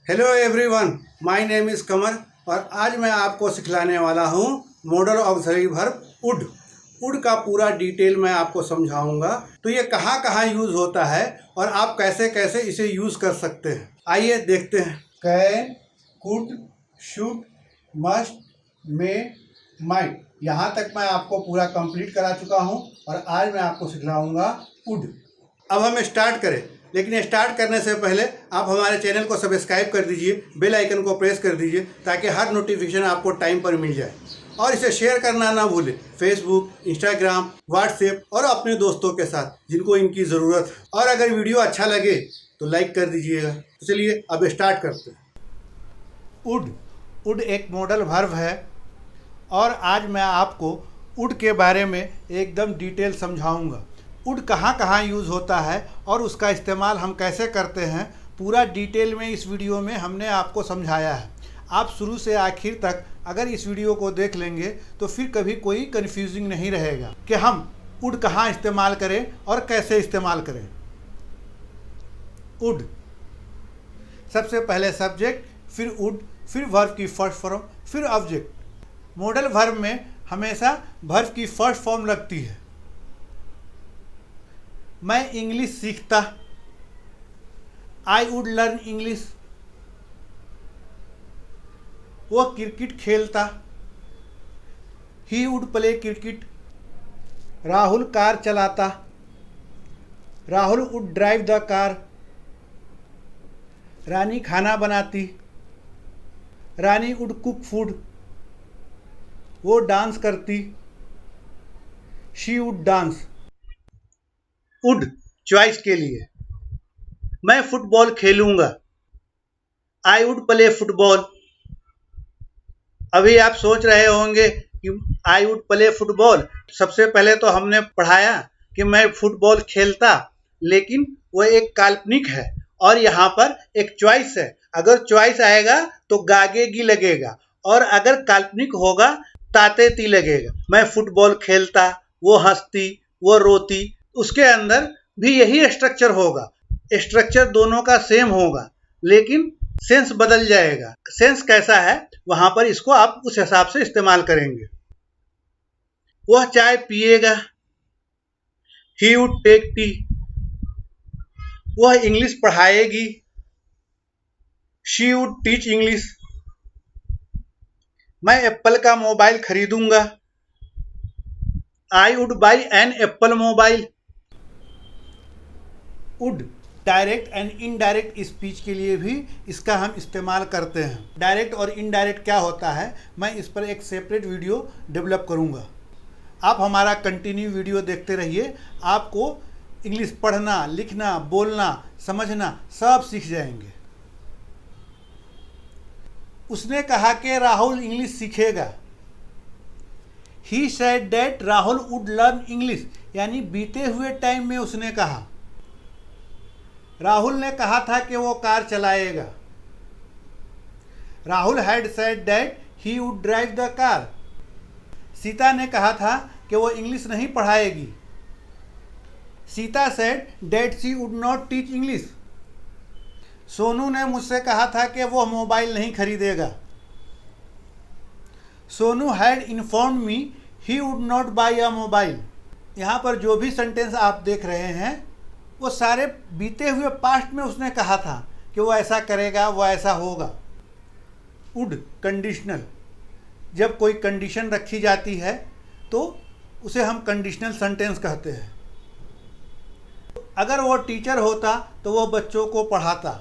Hello everyone, my name is Qamar और आज मैं आपको सिखलाने वाला हूँ modal auxiliary verb would. Would का पूरा डिटेल मैं आपको समझाऊंगा। तो ये कहाँ कहाँ यूज़ होता है और आप कैसे कैसे इसे यूज़ कर सकते हैं, आइए देखते हैं। Can, could, should, must, may, might, यहाँ तक मैं आपको पूरा कंप्लीट करा चुका हूँ और आज मैं आपको सिखलाऊंगा वुड। अब हम स्टार्ट करें, लेकिन स्टार्ट करने से पहले आप हमारे चैनल को सब्सक्राइब कर दीजिए, बेल आइकन को प्रेस कर दीजिए ताकि हर नोटिफिकेशन आपको टाइम पर मिल जाए। और इसे शेयर करना ना भूलें फेसबुक, इंस्टाग्राम, व्हाट्सएप और अपने दोस्तों के साथ जिनको इनकी ज़रूरत है। और अगर वीडियो अच्छा लगे तो लाइक कर दीजिएगा। तो चलिए अब स्टार्ट करते हैं। वुड वुड एक मॉडल वर्ब है और आज मैं आपको वुड के बारे में एकदम डिटेल समझाऊंगा। वुड कहाँ कहाँ यूज़ होता है और उसका इस्तेमाल हम कैसे करते हैं, पूरा डिटेल में इस वीडियो में हमने आपको समझाया है। आप शुरू से आखिर तक अगर इस वीडियो को देख लेंगे तो फिर कभी कोई कन्फ्यूजिंग नहीं रहेगा कि हम वुड कहाँ इस्तेमाल करें और कैसे इस्तेमाल करें। वुड सबसे पहले सब्जेक्ट, फिर वुड, फिर वर्ब की फर्स्ट फॉर्म, फिर ऑब्जेक्ट। मॉडल वर्ब में हमेशा वर्ब की फर्स्ट फॉर्म लगती है। मैं इंग्लिश सीखता, आई वुड लर्न इंग्लिश। वो क्रिकेट खेलता, he would play cricket. Rahul car चलाता, Rahul would drive the car. Rani खाना बनाती, रानी वुड कुक फूड। वो डांस करती, she would dance. Would choice के लिए, मैं फुटबॉल खेलूंगा, आई वुड प्ले फुटबॉल। अभी आप सोच रहे होंगे कि आई वुड प्ले फुटबॉल, सबसे पहले तो हमने पढ़ाया कि मैं फुटबॉल खेलता, लेकिन वो एक काल्पनिक है और यहाँ पर एक चॉइस है। अगर चॉइस आएगा तो गागेगी लगेगा और अगर काल्पनिक होगा ताते ती लगेगा। मैं फुटबॉल खेलता, वो हंसती, वो रोती, उसके अंदर भी यही स्ट्रक्चर होगा। स्ट्रक्चर दोनों का सेम होगा लेकिन सेंस बदल जाएगा। सेंस कैसा है वहां पर इसको आप उस हिसाब से इस्तेमाल करेंगे। वह चाय पिएगा, ही वुड टेक टी। वह इंग्लिश पढ़ाएगी, शी वुड टीच इंग्लिश। मैं एप्पल का मोबाइल खरीदूंगा, I would buy an Apple mobile. Would direct and indirect speech के लिए भी इसका हम इस्तेमाल करते हैं। डायरेक्ट और इनडायरेक्ट क्या होता है, मैं इस पर एक सेपरेट वीडियो डेवलप करूंगा। आप हमारा कंटिन्यू वीडियो देखते रहिए, आपको इंग्लिश पढ़ना, लिखना, बोलना, समझना सब सीख जाएंगे। उसने कहा कि राहुल इंग्लिश सीखेगा। He said that Rahul would learn English, यानी बीते हुए टाइम में उसने कहा। राहुल ने कहा था कि वो कार चलाएगा। Rahul had said that he would drive the car. Sita ने कहा था कि वो इंग्लिश नहीं पढ़ाएगी। Sita said that she would not teach English. Sonu ने मुझसे कहा था कि वो मोबाइल नहीं खरीदेगा। Sonu had informed me he would not buy a mobile. यहाँ पर जो भी सेंटेंस आप देख रहे हैं वो सारे बीते हुए पास्ट में उसने कहा था कि वो ऐसा करेगा, वो ऐसा होगा। वुड कंडीशनल, जब कोई कंडीशन रखी जाती है तो उसे हम कंडीशनल सेंटेंस कहते हैं। अगर वो टीचर होता तो वो बच्चों को पढ़ाता।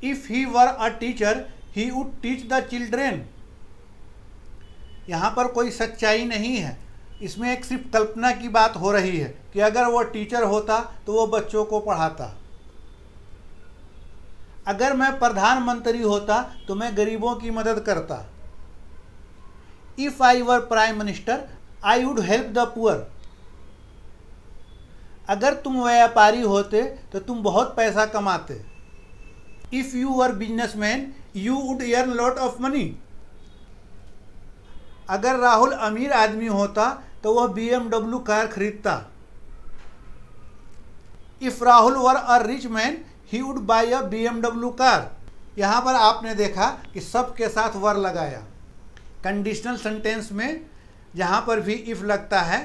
If he were a teacher he would teach the children. यहाँ पर कोई सच्चाई नहीं है, इसमें एक सिर्फ कल्पना की बात हो रही है कि अगर वो टीचर होता तो वो बच्चों को पढ़ाता। अगर मैं प्रधानमंत्री होता तो मैं गरीबों की मदद करता। If I were prime minister I would help the poor. अगर तुम व्यापारी होते तो तुम बहुत पैसा कमाते। If you were businessman you would earn lot of money. अगर राहुल अमीर आदमी होता तो वह BMW कार खरीदता। If Rahul were a rich man he would buy a BMW car. यहाँ पर आपने देखा कि सब के साथ वर लगाया। कंडीशनल सेंटेंस में जहाँ पर भी इफ़ लगता है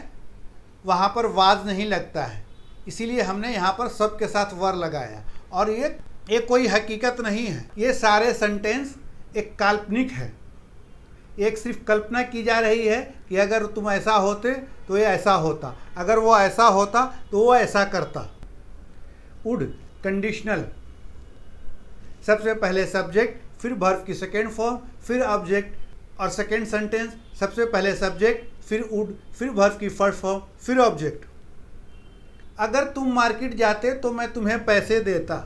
वहाँ पर वाज नहीं लगता है, इसीलिए हमने यहाँ पर सब के साथ वर लगाया। और ये कोई हकीकत नहीं है, ये सारे सेंटेंस एक काल्पनिक है। एक सिर्फ कल्पना की जा रही है कि अगर तुम ऐसा होते तो ये ऐसा होता, अगर वो ऐसा होता तो वो ऐसा करता। वुड कंडीशनल, सबसे पहले सब्जेक्ट, फिर वर्ब की सेकेंड फॉर्म, फिर ऑब्जेक्ट, और सेकेंड सेंटेंस सबसे पहले सब्जेक्ट, फिर वुड, फिर वर्ब की फर्स्ट फॉर्म, फिर ऑब्जेक्ट। अगर तुम मार्केट जाते तो मैं तुम्हें पैसे देता।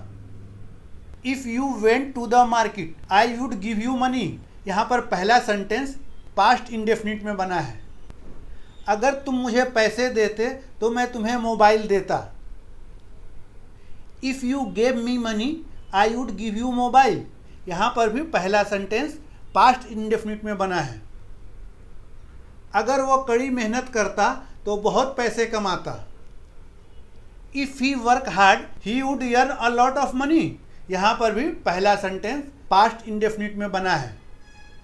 If you went to the market I would give you money. यहाँ पर पहला सेंटेंस पास्ट इंडेफिनिट में बना है। अगर तुम मुझे पैसे देते तो मैं तुम्हें मोबाइल देता। If you gave me money I would give you mobile. यहाँ पर भी पहला सेंटेंस पास्ट इंडेफिनिट में बना है। अगर वो कड़ी मेहनत करता तो बहुत पैसे कमाता। If he work hard he would earn a lot of money. यहाँ पर भी पहला सेंटेंस पास्ट इंडेफिनिट में बना है।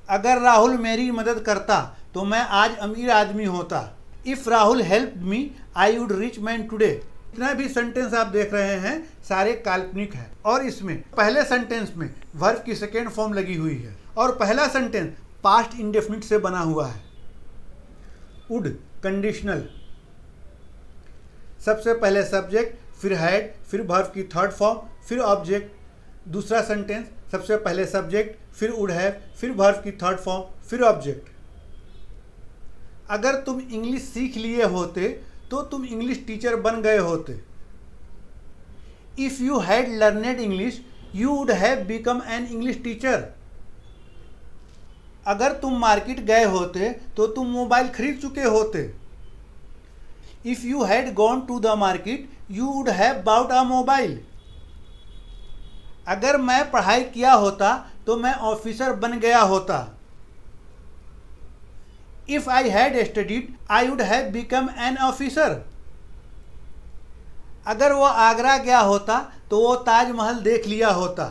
अगर राहुल मेरी मदद करता तो मैं आज अमीर आदमी होता। If Rahul help me I would rich man today. जितना भी सेंटेंस आप देख रहे हैं सारे काल्पनिक है, और इसमें पहले सेंटेंस में वर्ब की सेकेंड फॉर्म लगी हुई है और पहला सेंटेंस पास्ट इंडेफिनिट से बना हुआ है। वुड कंडीशनल, सबसे पहले सब्जेक्ट, फिर हैड, फिर वर्ब की थर्ड फॉर्म, फिर ऑब्जेक्ट। दूसरा सेंटेंस सबसे पहले सब्जेक्ट, फिर वुड हैव, फिर वर्ब की थर्ड फॉर्म, फिर ऑब्जेक्ट। अगर तुम इंग्लिश सीख लिए होते तो तुम इंग्लिश टीचर बन गए होते। If you had learned English you would have become an English teacher. अगर तुम मार्केट गए होते तो तुम मोबाइल खरीद चुके होते। If you had gone to the market you would have bought a mobile. अगर मैं पढ़ाई किया होता तो मैं ऑफिसर बन गया होता। If I had studied I would have become an officer. अगर वो आगरा गया होता तो वो ताजमहल देख लिया होता।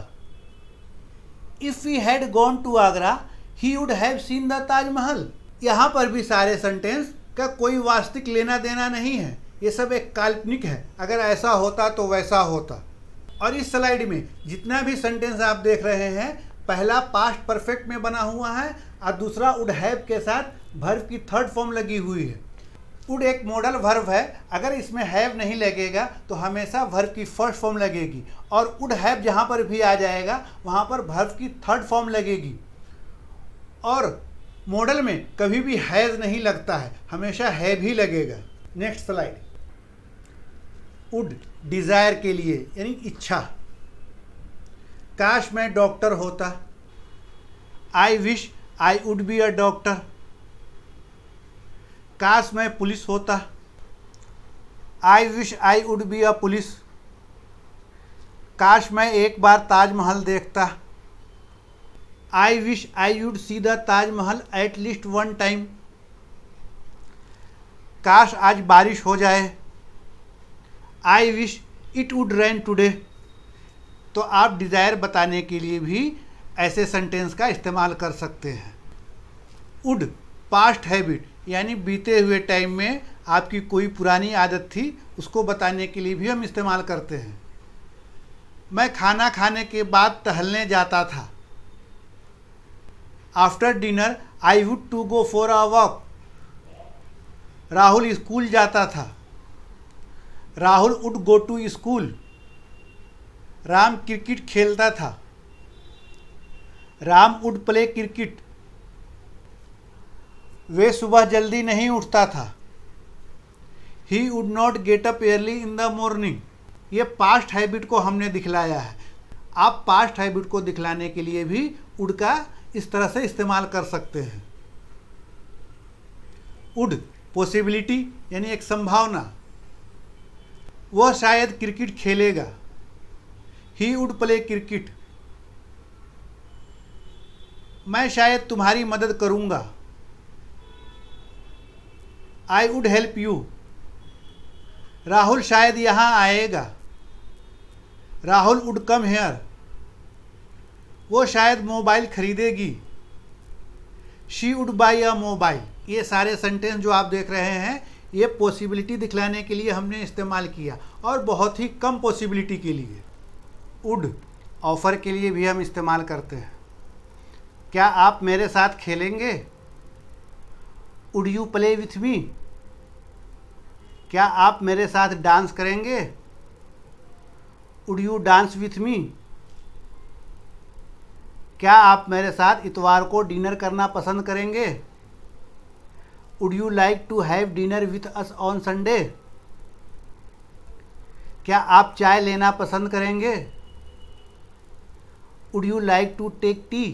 If we had gone to Agra he would have seen the Taj Mahal. यहाँ पर भी सारे सेंटेंस का कोई वास्तविक लेना देना नहीं है, ये सब एक काल्पनिक है। अगर ऐसा होता तो वैसा होता। और इस स्लाइड में जितना भी सेंटेंस आप देख रहे हैं पहला पास्ट परफेक्ट में बना हुआ है और दूसरा वुड हैव के साथ वर्ब की थर्ड फॉर्म लगी हुई है। वुड एक मॉडल वर्ब है, अगर इसमें हैव नहीं लगेगा तो हमेशा वर्ब की फर्स्ट फॉर्म लगेगी, और वुड हैव जहाँ पर भी आ जाएगा वहाँ पर वर्ब की थर्ड फॉर्म लगेगी। और मॉडल में कभी भी हैज़ नहीं लगता है, हमेशा हैव ही लगेगा। Next slide. वुड डिज़ायर के लिए यानी इच्छा। काश मैं डॉक्टर होता। I wish I would be a doctor. काश मैं पुलिस होता। I wish I would be a police. काश मैं एक बार ताजमहल देखता। I wish I would see the Taj Mahal at least one time. काश आज बारिश हो जाए। I wish it would rain today. तो आप डिज़ायर बताने के लिए भी ऐसे सेंटेंस का इस्तेमाल कर सकते हैं। वुड पास्ट हैबिट यानी बीते हुए टाइम में आपकी कोई पुरानी आदत थी उसको बताने के लिए भी हम इस्तेमाल करते हैं। मैं खाना खाने के बाद टहलने जाता था। After dinner I would to go for a walk. Rahul school जाता था। Rahul would go to school. Ram cricket खेलता था। Ram would play cricket. वे सुबह जल्दी नहीं उठता था। He would not get up early in the morning. ये पास्ट हैबिट को हमने दिखलाया है। आप पास्ट हैबिट को दिखलाने के लिए भी वुड का इस तरह से इस्तेमाल कर सकते हैं। वुड पॉसिबिलिटी यानी एक संभावना। वह शायद क्रिकेट खेलेगा। ही वुड प्ले क्रिकेट। मैं शायद तुम्हारी मदद करूँगा। I would help you. Rahul शायद यहाँ आएगा। Rahul would come here. वो शायद मोबाइल खरीदेगी। She would buy a mobile. ये सारे सेंटेंस जो आप देख रहे हैं ये पॉसिबिलिटी दिखलाने के लिए हमने इस्तेमाल किया और बहुत ही कम पॉसिबिलिटी के लिए। वुड ऑफ़र के लिए भी हम इस्तेमाल करते हैं। क्या आप मेरे साथ खेलेंगे? Would you play with me? क्या आप मेरे साथ डांस करेंगे? Would you dance with me? क्या आप मेरे साथ इतवार को डिनर करना पसंद करेंगे? Would you like to have dinner with us on Sunday? क्या आप चाय लेना पसंद करेंगे? Would you like to take tea?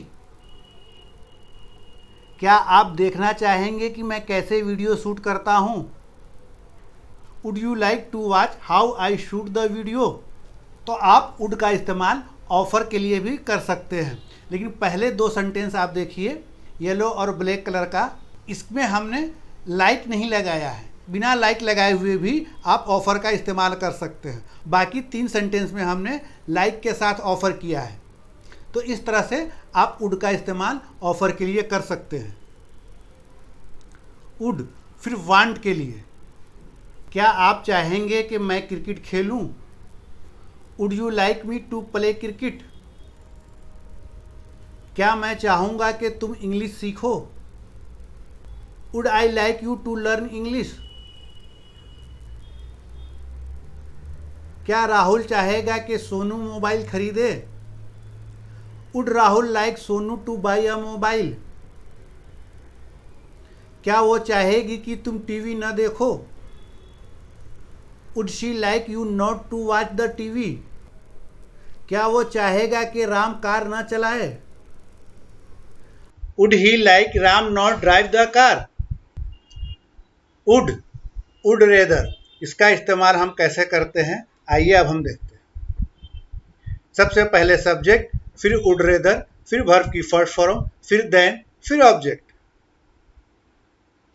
क्या आप देखना चाहेंगे कि मैं कैसे वीडियो शूट करता हूँ? Would you like to watch how I shoot the video? तो आप वुड का इस्तेमाल ऑफ़र के लिए भी कर सकते हैं। लेकिन पहले दो सेंटेंस आप देखिए, येलो और ब्लैक कलर का, इसमें हमने लाइक नहीं लगाया है। बिना लाइक लगाए हुए भी आप ऑफ़र का इस्तेमाल कर सकते हैं। बाकी 3 सेंटेंस में हमने लाइक के साथ ऑफ़र किया है। तो इस तरह से आप वुड का इस्तेमाल ऑफ़र के लिए कर सकते हैं। वुड। फिर वांट के लिए, क्या आप चाहेंगे कि मैं क्रिकेट खेलूं? Would you like me to play cricket? क्या मैं चाहूँगा कि तुम इंग्लिश सीखो? Would I like you to learn English? क्या राहुल चाहेगा कि सोनू मोबाइल खरीदे? Would Rahul like Sonu to buy a mobile? क्या वो चाहेगी कि तुम टीवी न देखो? Would she like you not to watch the TV? क्या वो चाहेगा कि राम कार न चलाए? Would he like Ram not drive the car? Would, would rather, इसका इस्तेमाल हम कैसे करते हैं आइए अब हम देखते हैं। सबसे पहले सब्जेक्ट, फिर वुड रेदर, फिर वर्ब की फर्स्ट फॉर्म, फिर देन, फिर ऑब्जेक्ट।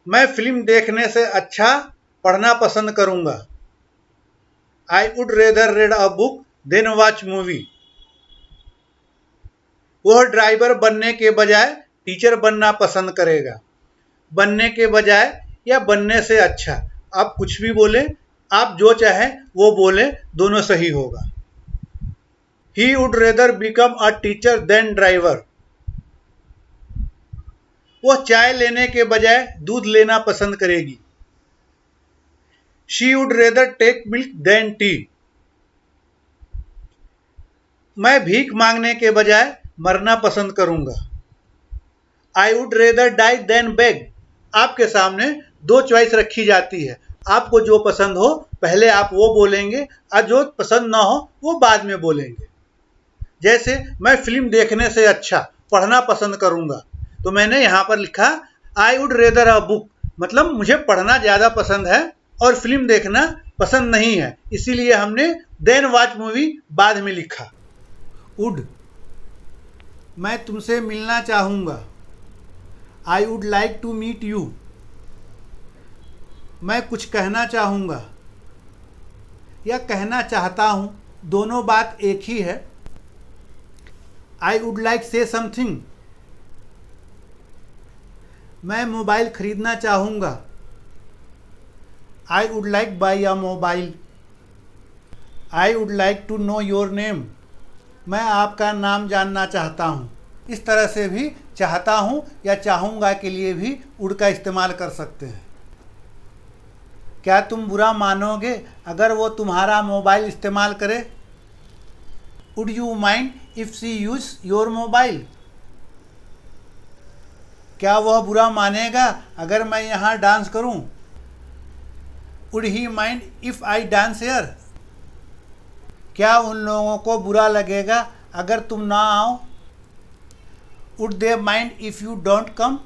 मैं फिल्म देखने से अच्छा पढ़ना पसंद करूंगा। I would rather read a book than watch movie. वह ड्राइवर बनने के बजाय टीचर बनना पसंद करेगा। बनने के बजाय या बनने से अच्छा, आप कुछ भी बोलें, आप जो चाहें वो बोलें, दोनों सही होगा। He would rather become a teacher than driver. वह चाय लेने के बजाय दूध लेना पसंद करेगी। She would rather take milk than tea. मैं भीख मांगने के बजाय मरना पसंद करूंगा। I would rather die than beg. आपके सामने 2 चॉइस रखी जाती है, आपको जो पसंद हो पहले आप वो बोलेंगे और जो पसंद ना हो वो बाद में बोलेंगे। जैसे मैं फिल्म देखने से अच्छा पढ़ना पसंद करूंगा, तो मैंने यहाँ पर लिखा आई वुड रेदर अ बुक, मतलब मुझे पढ़ना ज़्यादा पसंद है और फिल्म देखना पसंद नहीं है, इसीलिए हमने देन वॉच मूवी बाद में लिखा। वुड, मैं तुमसे मिलना चाहूँगा। I would like to meet you. मैं कुछ कहना चाहूँगा या कहना चाहता हूँ, दोनों बात एक ही है। I would like say something. मैं मोबाइल खरीदना चाहूँगा। I would like buy a mobile. I would like to know your name. मैं आपका नाम जानना चाहता हूँ। इस तरह से भी चाहता हूँ या चाहूँगा के लिए भी वुड का इस्तेमाल कर सकते हैं। क्या तुम बुरा मानोगे अगर वो तुम्हारा मोबाइल इस्तेमाल करे? Would you mind if she use your mobile? क्या वह बुरा मानेगा अगर मैं यहाँ डांस करूँ? Would he mind if I dance here? क्या उन लोगों को बुरा लगेगा अगर तुम ना आओ? Would they mind if you don't come?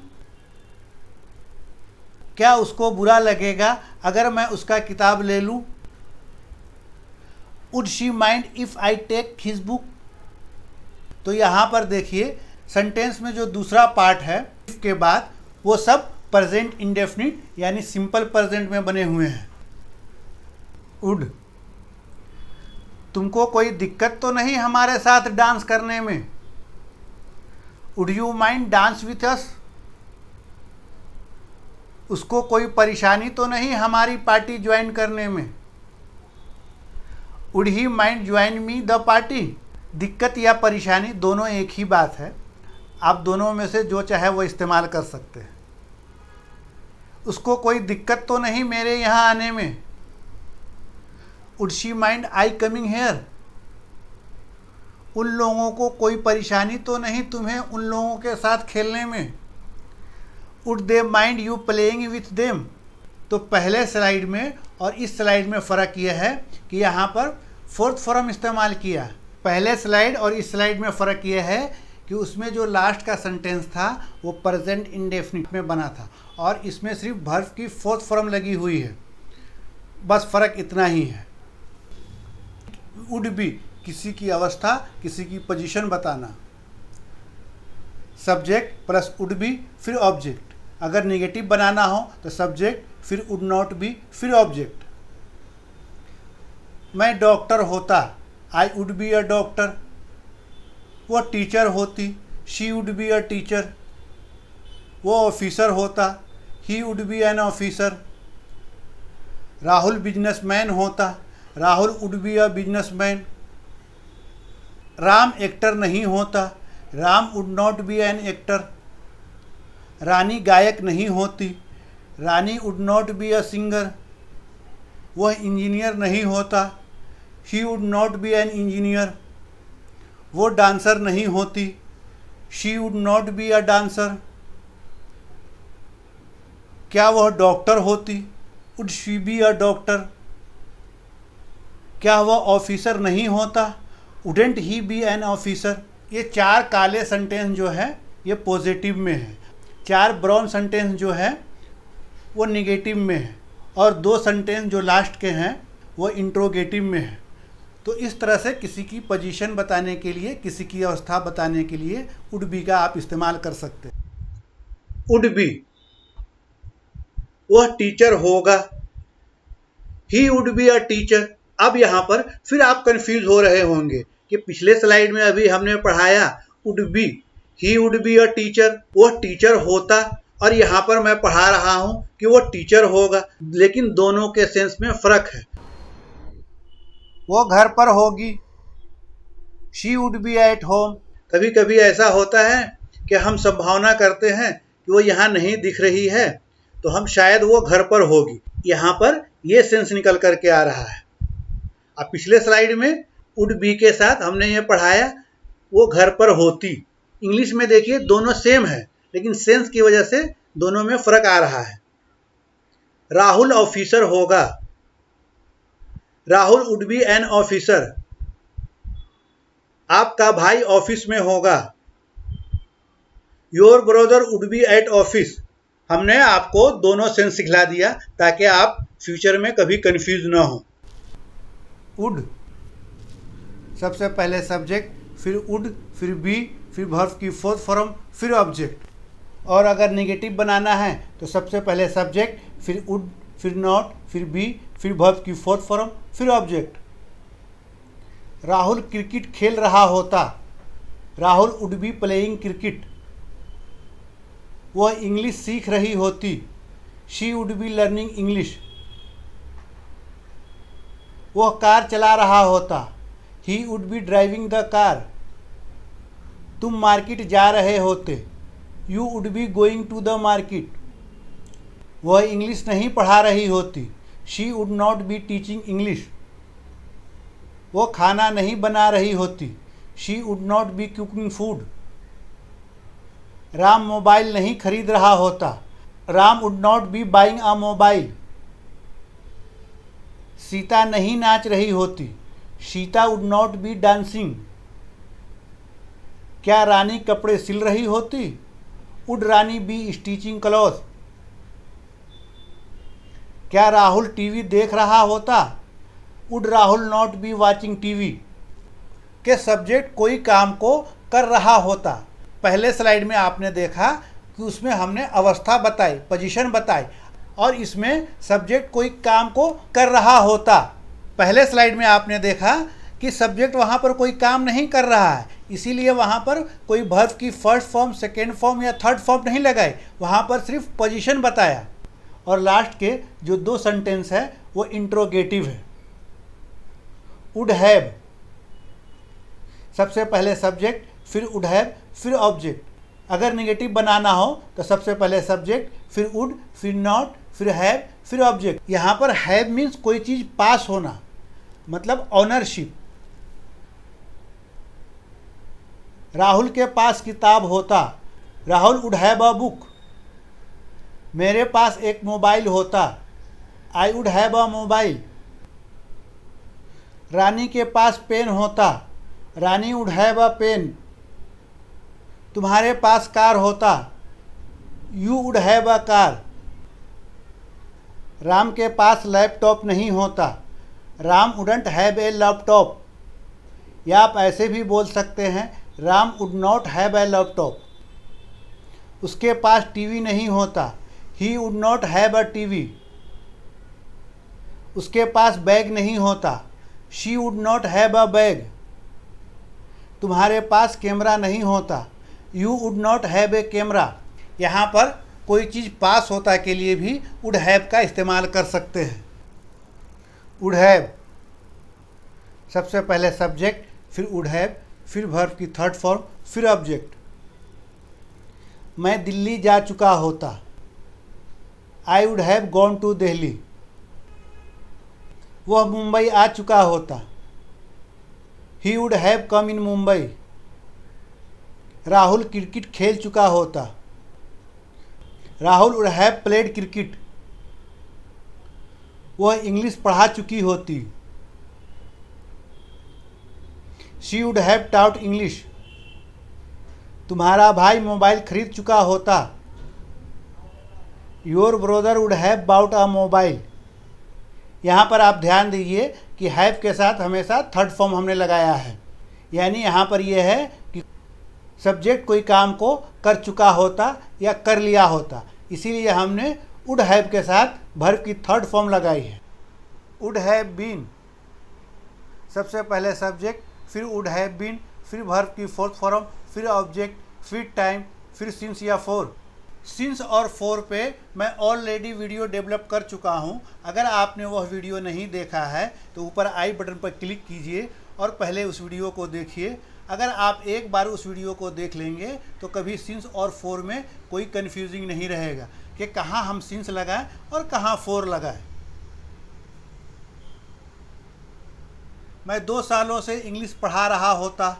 क्या उसको बुरा लगेगा अगर मैं उसका किताब ले लूँ? Would she mind if I take his book? तो यहाँ पर देखिए सेंटेंस में जो दूसरा पार्ट है के बाद वो सब प्रेजेंट इंडेफिनिट यानी सिंपल प्रेजेंट में बने हुए हैं। वुड, तुमको कोई दिक्कत तो नहीं हमारे साथ डांस करने में? Would you mind dance with us? उसको कोई परेशानी तो नहीं हमारी पार्टी ज्वाइन करने में? Would he mind join me the party? दिक्कत या परेशानी दोनों एक ही बात है, आप दोनों में से जो चाहे वो इस्तेमाल कर सकते हैं। उसको कोई दिक्कत तो नहीं मेरे यहाँ आने में? Would she mind I coming here? उन लोगों को कोई परेशानी तो नहीं तुम्हें उन लोगों के साथ खेलने में? Would they mind you playing with them? तो पहले स्लाइड में और इस स्लाइड में फ़र्क यह है कि यहाँ पर फोर्थ फॉर्म इस्तेमाल किया। पहले स्लाइड और इस स्लाइड में फ़र्क यह है कि उसमें जो लास्ट का सेंटेंस था वो प्रेजेंट इंडेफिनिट में बना था और इसमें सिर्फ वर्ब की फोर्थ फॉर्म लगी हुई है, बस फ़र्क इतना ही है। वुड बी किसी की अवस्था, किसी की पोजीशन बताना। सब्जेक्ट प्लस वुड बी फिर ऑब्जेक्ट। अगर नेगेटिव बनाना हो तो सब्जेक्ट फिर वुड नॉट बी फिर ऑब्जेक्ट। मैं डॉक्टर होता, I would be a doctor. वो टीचर होती, she would be a teacher. वो ऑफिसर होता, he would be an officer. Rahul businessman होता, Rahul would be a businessman. Ram actor नहीं होता, Ram would not be an actor. Rani गायक नहीं होती, Rani would not be a singer. वह इंजीनियर नहीं होता, he would not be an engineer. वो डांसर नहीं होती, she would not be a dancer. क्या वह डॉक्टर होती, would she be a doctor. क्या वह ऑफिसर नहीं होता, wouldn't he be an officer. ये चार काले सेंटेंस जो है ये पॉजिटिव में है, चार ब्राउन सेंटेंस जो है वो निगेटिव में है और दो सेंटेंस जो लास्ट के हैं वो इंट्रोगेटिव में है। तो इस तरह से किसी की पोजीशन बताने के लिए, किसी की अवस्था बताने के लिए वुड बी का आप इस्तेमाल कर सकते हैं। वुड बी, वह टीचर होगा, he would be a teacher. अब यहाँ पर फिर आप कंफ्यूज हो रहे होंगे कि पिछले स्लाइड में अभी हमने पढ़ाया would be, he would be a teacher, वह टीचर होता, और यहाँ पर मैं पढ़ा रहा हूँ कि वो टीचर होगा, लेकिन दोनों के सेंस में फ़र्क है। वो घर पर होगी, she would B at home. कभी कभी ऐसा होता है कि हम संभावना करते हैं कि वो यहाँ नहीं दिख रही है तो हम शायद वो घर पर होगी, यहाँ पर ये सेंस निकल करके आ रहा है। अब पिछले स्लाइड में वुड बी के साथ हमने ये पढ़ाया वो घर पर होती। इंग्लिश में देखिए दोनों सेम है लेकिन सेंस की वजह से दोनों में फ़र्क आ रहा है। राहुल ऑफिसर होगा, Rahul would be an officer. आपका भाई ऑफिस में होगा, your brother would be at office. हमने आपको दोनों सेंस सिखला दिया ताकि आप फ्यूचर में कभी कंफ्यूज ना हो। वुड सबसे पहले सब्जेक्ट, फिर वुड, फिर बी, फिर वर्ब की फोर्थ फॉर्म, फिर ऑब्जेक्ट। और अगर नेगेटिव बनाना है तो सबसे पहले सब्जेक्ट, फिर वुड, फिर नॉट, फिर बी, फिर वर्ब की फोर्थ फॉर्म, फिर ऑब्जेक्ट। राहुल क्रिकेट खेल रहा होता, Rahul would be playing cricket. वह इंग्लिश सीख रही होती, she would be learning English. वह कार चला रहा होता, he would be driving the car. तुम मार्केट जा रहे होते, you would be going to the market. वह इंग्लिश नहीं पढ़ा रही होती, she would not be teaching English. वो खाना नहीं बना रही होती, she would not be cooking food. Ram mobile नहीं खरीद रहा होता, Ram would not be buying a mobile. Sita नहीं नाच रही होती, Sita would not be dancing. क्या रानी कपड़े सिल रही होती, would Rani be stitching cloth. क्या राहुल टीवी देख रहा होता, would Rahul not be watching TV. के सब्जेक्ट कोई काम को कर रहा होता। पहले स्लाइड में आपने देखा कि उसमें हमने अवस्था बताई, पोजीशन बताई, और इसमें सब्जेक्ट कोई काम को कर रहा होता। पहले स्लाइड में आपने देखा कि सब्जेक्ट वहाँ पर कोई काम नहीं कर रहा है, इसीलिए वहाँ पर कोई वर्ब की फर्स्ट फॉर्म, सेकेंड फॉर्म या थर्ड फॉर्म नहीं लगाए, वहाँ पर सिर्फ पोजीशन बताया। और लास्ट के जो 2 सेंटेंस है वो इंट्रोगेटिव है। वुड हैव, सबसे पहले सब्जेक्ट, फिर वुड हैव, फिर ऑब्जेक्ट। अगर नेगेटिव बनाना हो तो सबसे पहले सब्जेक्ट, फिर वुड, फिर नॉट, फिर हैव, फिर ऑब्जेक्ट। यहाँ पर हैव मीन्स कोई चीज़ पास होना, मतलब ऑनरशिप। राहुल के पास किताब होता, Rahul would have a book. मेरे पास एक मोबाइल होता, I would have a mobile. Rani के पास पेन होता, Rani would have a pen. तुम्हारे पास कार होता, you would have a car. Ram के पास लैपटॉप नहीं होता, Ram wouldn't have a laptop. या आप ऐसे भी बोल सकते हैं, Ram would not have a laptop. उसके पास टीवी नहीं होता, he would not have a TV. उसके पास बैग नहीं होता, she would not have a bag. तुम्हारे पास कैमरा नहीं होता, you would not have A camera. यहाँ पर कोई चीज़ पास होता के लिए भी वुड हैव का इस्तेमाल कर सकते हैं। वुड हैव, सबसे पहले सब्जेक्ट, फिर वुड हैव, फिर वर्ब की थर्ड फॉर्म, फिर ऑब्जेक्ट। मैं दिल्ली जा चुका होता, I would have gone to Delhi. वह मुंबई आ चुका होता, he would have come in Mumbai. Rahul cricket खेल चुका होता, Rahul would have played cricket. वह इंग्लिश पढ़ा चुकी होती, she would have taught English. तुम्हारा भाई मोबाइल खरीद चुका होता, your brother would have bought a mobile. यहाँ पर आप ध्यान दीजिए कि हैव के साथ हमेशा थर्ड फॉर्म हमने लगाया है, यानी यहाँ पर यह है कि सब्जेक्ट कोई काम को कर चुका होता या कर लिया होता, इसीलिए हमने वुड हैव के साथ वर्ब की थर्ड फॉर्म लगाई है। वुड हैव बीन, सबसे पहले सब्जेक्ट, फिर वुड हैव बीन, फिर वर्ब की फोर्थ फॉर्म, फिर ऑब्जेक्ट, फिर टाइम, फिर सिंस या फॉर। सिंस और फॉर पे मैं ऑलरेडी वीडियो डेवलप कर चुका हूँ। अगर आपने वह वीडियो नहीं देखा है तो ऊपर आई बटन पर क्लिक कीजिए और पहले उस वीडियो को देखिए। अगर आप एक बार उस वीडियो को देख लेंगे तो कभी सिंस और फॉर में कोई कन्फ्यूजिंग नहीं रहेगा कि कहाँ हम सिंस लगाएं और कहाँ फॉर लगाएं। मैं 2 सालों से इंग्लिश पढ़ा रहा होता,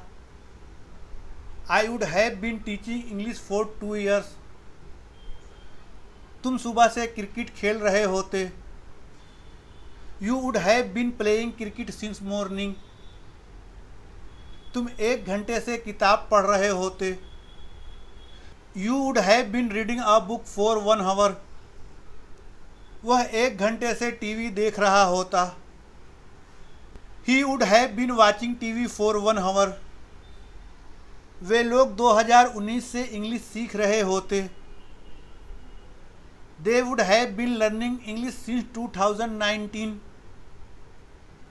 I would have been teaching English for 2 years। तुम सुबह से क्रिकेट खेल रहे होते, you would have been playing cricket since morning. तुम 1 घंटे से किताब पढ़ रहे होते, you would have been reading a book for 1 hour। वह 1 घंटे से टीवी देख रहा होता, he would have been watching TV for 1 hour। वे लोग 2019 से इंग्लिश सीख रहे होते, they would have been learning English since 2019।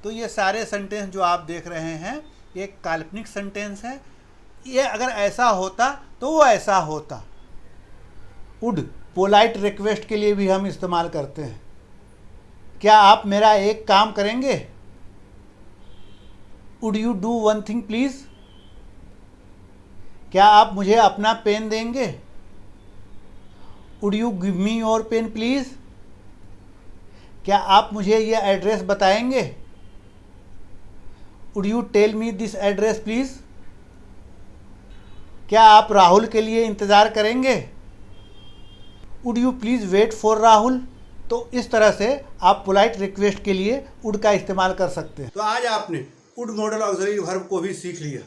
तो ये सारे सेंटेंस जो आप देख रहे हैं ये काल्पनिक सेंटेंस है। ये अगर ऐसा होता तो वो ऐसा होता। वुड पोलाइट रिक्वेस्ट के लिए भी हम इस्तेमाल करते हैं। क्या आप मेरा एक काम करेंगे? Would you do one thing please? क्या आप मुझे अपना पेन देंगे? Would you give me your pen please? क्या आप मुझे ये एड्रेस बताएंगे? Would you tell me this address please? क्या आप राहुल के लिए इंतज़ार करेंगे? Would you please wait for Rahul? तो इस तरह से आप पोलाइट रिक्वेस्ट के लिए वुड का इस्तेमाल कर सकते हैं। तो आज आपने वुड मॉडल ऑक्सिलरी वर्ब को भी सीख लिया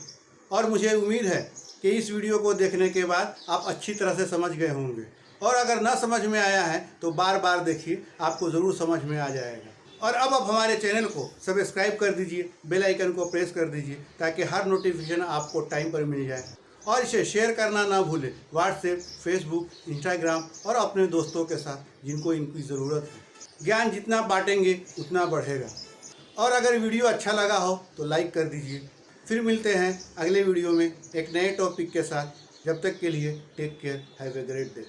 और मुझे उम्मीद है कि इस वीडियो को देखने के बाद आप अच्छी तरह से समझ गए होंगे। और अगर ना समझ में आया है तो बार बार देखिए, आपको ज़रूर समझ में आ जाएगा। और अब आप हमारे चैनल को सब्सक्राइब कर दीजिए, बेल आइकन को प्रेस कर दीजिए ताकि हर नोटिफिकेशन आपको टाइम पर मिल जाए। और इसे शेयर करना ना भूलें व्हाट्सएप, फेसबुक, इंस्टाग्राम और अपने दोस्तों के साथ जिनको इनकी ज़रूरत है। ज्ञान जितना बांटेंगे उतना बढ़ेगा। और अगर वीडियो अच्छा लगा हो तो लाइक कर दीजिए। फिर मिलते हैं अगले वीडियो में एक नए टॉपिक के साथ। जब तक के लिए take care, have a great day.